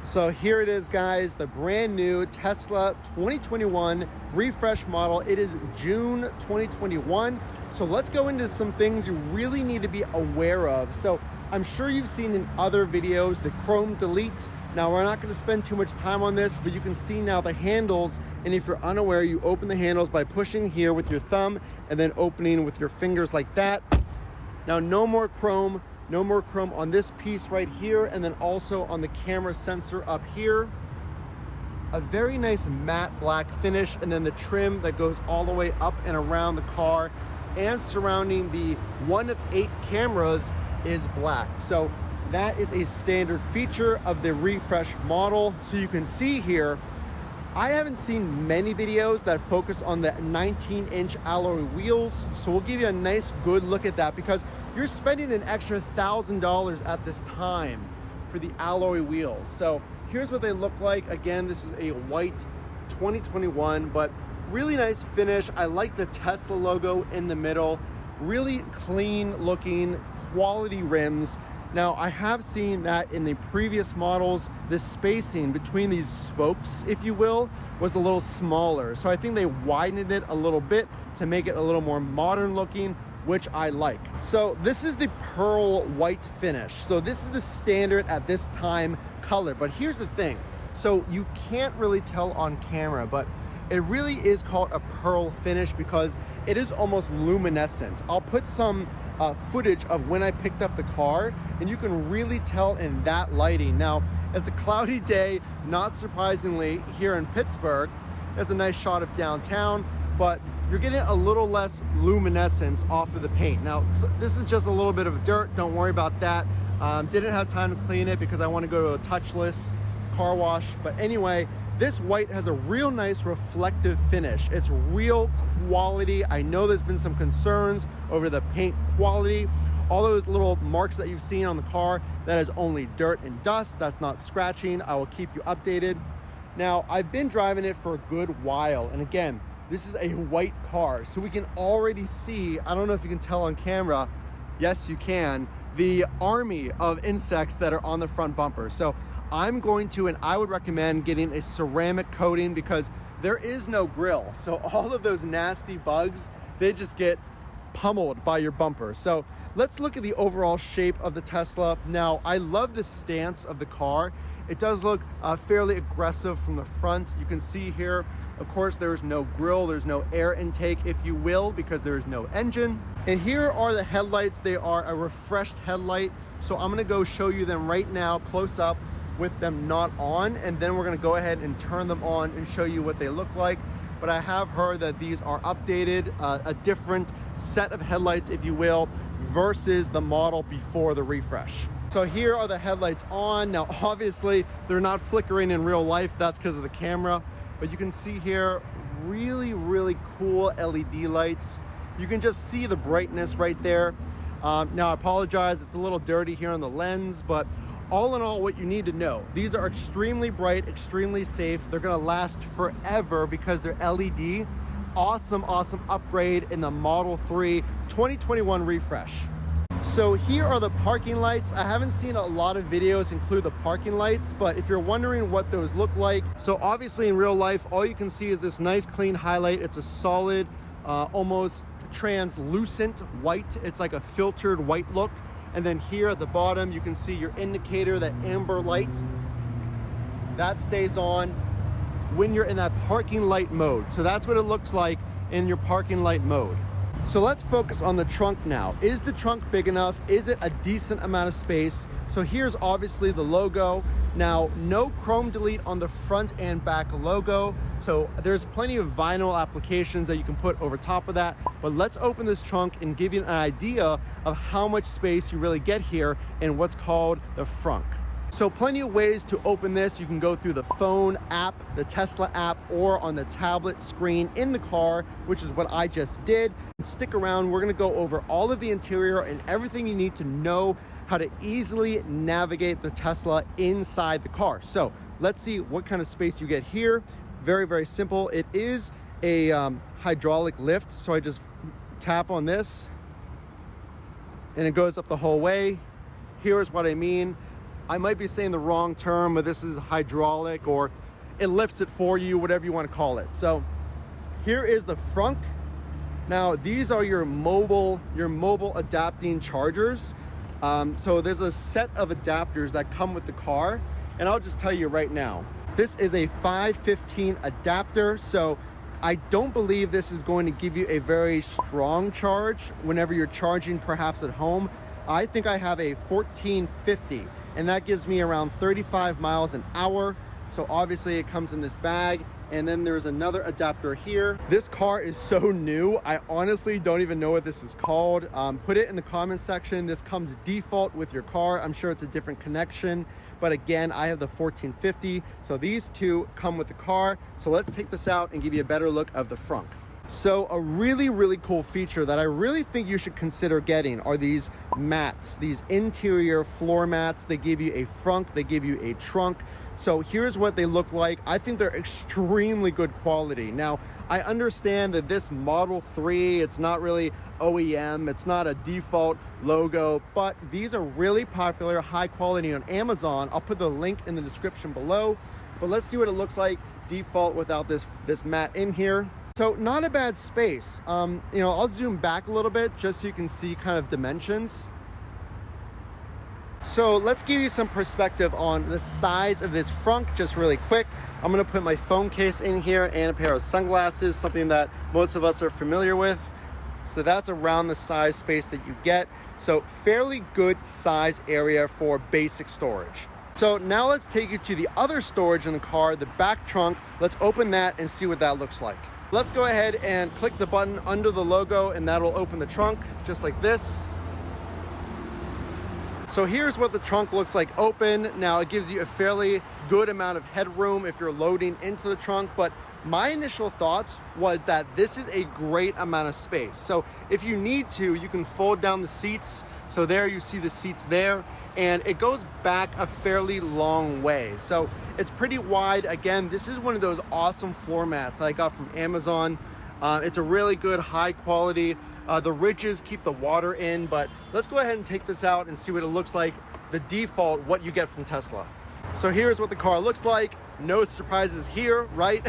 So here it is, guys, the brand new Tesla 2021 refresh model. It is June 2021. So let's go into some things you really need to be aware of. So I'm sure you've seen in other videos the chrome delete. Now we're not going to spend too much time on this, but you can see now the handles. And if you're unaware, you open the handles by pushing here with your thumb and then opening with your fingers like that. Now no more chrome. No more chrome on this piece right here, and then also on the camera sensor up here. A very nice matte black finish, and then the trim that goes all the way up and around the car and surrounding the 1 of 8 cameras is black. So that is a standard feature of the refresh model. So you can see here, I haven't seen many videos that focus on the 19-inch alloy wheels. So we'll give you a nice good look at that, because you're spending an extra $1,000 at this time for the alloy wheels. So here's what they look like. Again, this is a white 2021, but really nice finish. I like the Tesla logo in the middle. Really clean looking, quality rims. Now, I have seen that in the previous models, the spacing between these spokes, if you will, was a little smaller. So I think they widened it a little bit to make it a little more modern looking, which I like. So this is the pearl white finish. So this is the standard at this time color. But here's the thing. So you can't really tell on camera, but it really is called a pearl finish because it is almost luminescent. I'll put some footage of when I picked up the car, and you can really tell in that lighting. Now, it's a cloudy day, not surprisingly, here in Pittsburgh. There's a nice shot of downtown, but you're getting a little less luminescence off of the paint. Now, this is just a little bit of dirt. Don't worry about that. Didn't have time to clean it because I want to go to a touchless car wash. But anyway, this white has a real nice reflective finish. It's real quality. I know there's been some concerns over the paint quality. All those little marks that you've seen on the car, that is only dirt and dust. That's not scratching. I will keep you updated. Now, I've been driving it for a good while. And again, this is a white car. So we can already see, I don't know if you can tell on camera. Yes, you can. The army of insects that are on the front bumper. So I'm going to, and I would recommend getting a ceramic coating because there is no grill. So all of those nasty bugs, they just get pummeled by your bumper. So let's look at the overall shape of the Tesla. Now, I love the stance of the car. It does look fairly aggressive from the front. You can see here, of course, there's no grille, there's no air intake, if you will, because there is no engine. And here are the headlights. They are a refreshed headlight. So I'm gonna go show you them right now, close up, with them not on, and then we're gonna go ahead and turn them on and show you what they look like. But I have heard that these are updated, a different set of headlights, if you will, versus the model before the refresh. So here are the headlights on. Now, obviously, they're not flickering in real life. That's because of the camera. But you can see here, really, really cool LED lights. You can just see the brightness right there. Now, I apologize, it's a little dirty here on the lens, but all in all, what you need to know, these are extremely bright, extremely safe. They're gonna last forever because they're LED. Awesome, awesome upgrade in the Model 3 2021 refresh. So here are the parking lights. I haven't seen a lot of videos include the parking lights, but if you're wondering what those look like, so obviously in real life, all you can see is this nice clean highlight. It's a solid, almost translucent white. It's like a filtered white look. And then here at the bottom, you can see your indicator, that amber light. That stays on when you're in that parking light mode. So that's what it looks like in your parking light mode. So let's focus on the trunk now. Is the trunk big enough? Is it a decent amount of space? So here's obviously the logo. Now, no chrome delete on the front and back logo. So there's plenty of vinyl applications that you can put over top of that. But let's open this trunk and give you an idea of how much space you really get here in what's called the Frunk. So plenty of ways to open this. You can go through the phone app, the Tesla app, or on the tablet screen in the car, which is what I just did. Stick around, we're gonna go over all of the interior and everything you need to know how to easily navigate the Tesla inside the car. So let's see what kind of space you get here. Very, very simple. It is a hydraulic lift. So I just tap on this and it goes up the whole way. Here's what I mean. I might be saying the wrong term, but this is hydraulic, or it lifts it for you, whatever you want to call it. So here is the Frunk. Now these are your mobile adapting chargers. So there's a set of adapters that come with the car, and I'll just tell you right now, this is a 515 adapter, so I don't believe this is going to give you a very strong charge whenever you're charging perhaps at home. I think I have a 1450, and that gives me around 35 miles an hour. So obviously it comes in this bag, and then there's another adapter here. This car is so new, I honestly don't even know what this is called. Put it in the comments section. This comes default with your car. I'm sure it's a different connection, but again, I have the 1450, so these two come with the car. So let's take this out and give you a better look of the Frunk. So a really cool feature that I really think you should consider getting are these mats, these interior floor mats. They give you a Frunk, they give you a trunk. So here's what they look like. I think they're extremely good quality. Now, I understand that this Model 3, it's not really OEM, it's not a default logo, but these are really popular, high quality on Amazon. I'll put the link in the description below, but let's see what it looks like default without this mat in here. So not a bad space. You know, I'll zoom back a little bit just so you can see kind of dimensions. So let's give you some perspective on the size of this Frunk just really quick. I'm gonna put my phone case in here and a pair of sunglasses, something that most of us are familiar with. So that's around the size space that you get. So fairly good size area for basic storage. So now let's take you to the other storage in the car, the back trunk. Let's open that and see what that looks like. Let's go ahead and click the button under the logo, and that'll open the trunk just like this. So here's what the trunk looks like open. Now it gives you a fairly good amount of headroom if you're loading into the trunk, but my initial thoughts was that this is a great amount of space. So if you need to, you can fold down the seats. So there you see the seats there, and it goes back a fairly long way. So it's pretty wide. Again, this is one of those awesome floor mats that I got from Amazon. It's a really good, high quality. The ridges keep the water in, but let's go ahead and take this out and see what it looks like, the default, what you get from Tesla. So here's what the car looks like. No surprises here, right?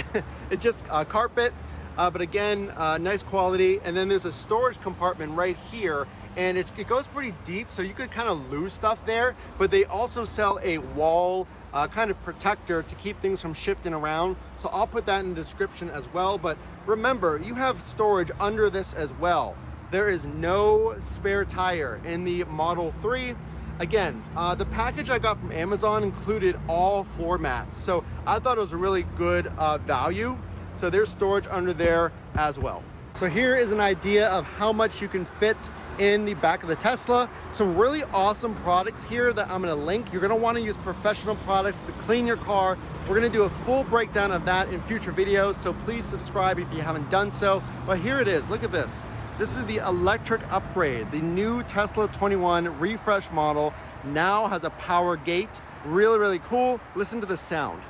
It's just carpet, but again, nice quality. And then there's a storage compartment right here, and it goes pretty deep, so you could kind of lose stuff there, but they also sell a wall kind of protector to keep things from shifting around. So I'll put that in the description as well. But remember, you have storage under this as well. There is no spare tire in the Model 3. Again, the package I got from Amazon included all floor mats, so I thought it was a really good value. So there's storage under there as well. So here is an idea of how much you can fit in the back of the Tesla. Some really awesome products here that I'm gonna link. You're gonna wanna use professional products to clean your car. We're gonna do a full breakdown of that in future videos, so please subscribe if you haven't done so. But here it is, look at this. This is the electric upgrade. The new Tesla 21 refresh model now has a power gate. Really cool. Listen to the sound.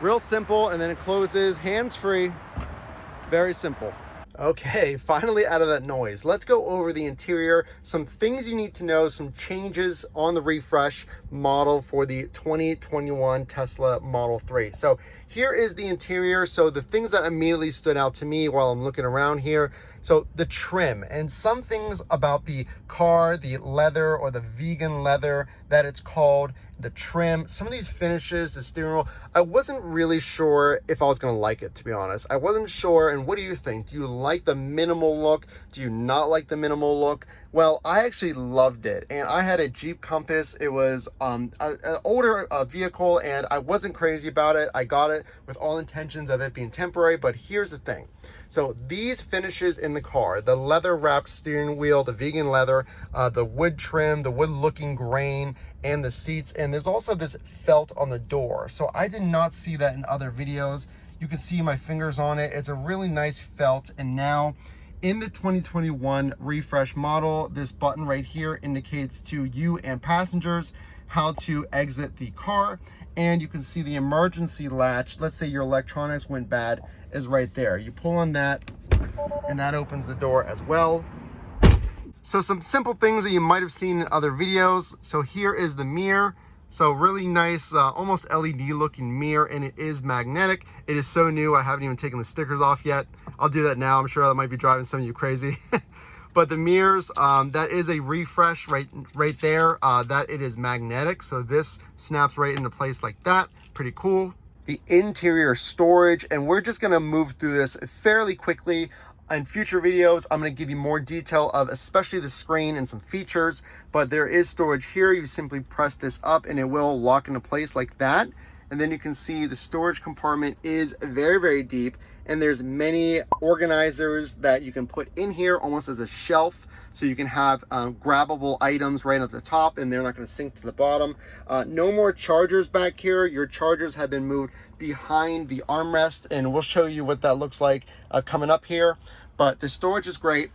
Real simple, and then it closes, hands-free. Very simple. Okay, finally out of that noise. Let's go over the interior, some things you need to know, some changes on the refresh model for the 2021 Tesla Model 3. So here is the interior. So the things that immediately stood out to me while I'm looking around here. So the trim, and some things about the car, the leather or the vegan leather that it's called, the trim, some of these finishes, the steering wheel, I wasn't really sure if I was gonna like it, to be honest. I wasn't sure, and what do you think? Do you like the minimal look? Do you not like the minimal look? Well, I actually loved it, and I had a Jeep Compass. It was an older vehicle, and I wasn't crazy about it. I got it with all intentions of it being temporary, but here's the thing. So these finishes in the car, the leather wrapped steering wheel, the vegan leather, the wood trim, the wood looking grain, and the seats, and there's also this felt on the door. So I did not see that in other videos. You can see my fingers on it. It's a really nice felt. And now in the 2021 refresh model, this button right here indicates to you and passengers how to exit the car. And you can see the emergency latch. Let's say your electronics went bad, is right there. You pull on that and that opens the door as well. So some simple things that you might have seen in other videos. So here is the mirror. So really nice, almost LED looking mirror, and it is magnetic. It is so new, I haven't even taken the stickers off yet. I'll do that now. I'm sure that might be driving some of you crazy. But the mirrors, that is a refresh right there, that it is magnetic. So this snaps right into place like that. Pretty cool. The interior storage, and we're just gonna move through this fairly quickly. In future videos, I'm going to give you more detail of especially the screen and some features, but there is storage here. You simply press this up and it will lock into place like that. And then you can see the storage compartment is very, very deep, and there's many organizers that you can put in here almost as a shelf, so you can have grabbable items right at the top and they're not going to sink to the bottom. No more chargers back here. Your chargers have been moved behind the armrest, and we'll show you what that looks like coming up here. But the storage is great.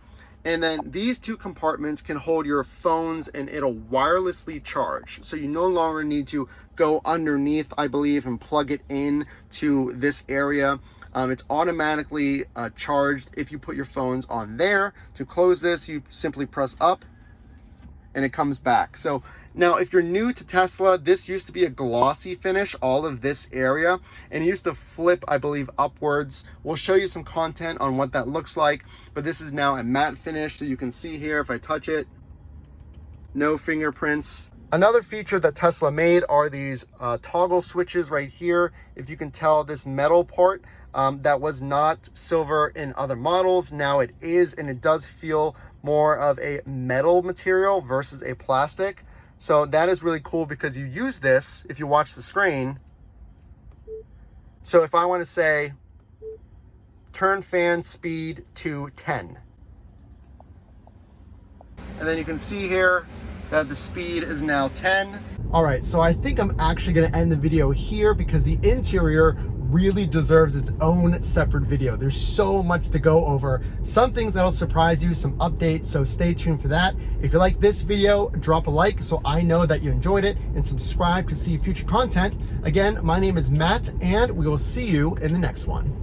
And then these two compartments can hold your phones, and it'll wirelessly charge. So you no longer need to go underneath, I believe, and plug it in to this area. It's automatically charged if you put your phones on there. To close this, you simply press up and it comes back. So now if you're new to Tesla, this used to be a glossy finish, all of this area, and it used to flip, I believe, upwards. We'll show you some content on what that looks like, but this is now a matte finish. So you can see here, if I touch it, no fingerprints. Another feature that Tesla made are these toggle switches right here. If you can tell, this metal part that was not silver in other models, now it is, and it does feel more of a metal material versus a plastic. So that is really cool because you use this if you watch the screen. So if I want to say, turn fan speed to 10. And then you can see here that the speed is now 10. All right, so I think I'm actually gonna end the video here because the interior really deserves its own separate video. There's so much to go over. Some things that'll surprise you, some updates, so stay tuned for that. If you like this video, drop a like so I know that you enjoyed it, and subscribe to see future content. Again, my name is Matt, and we will see you in the next one.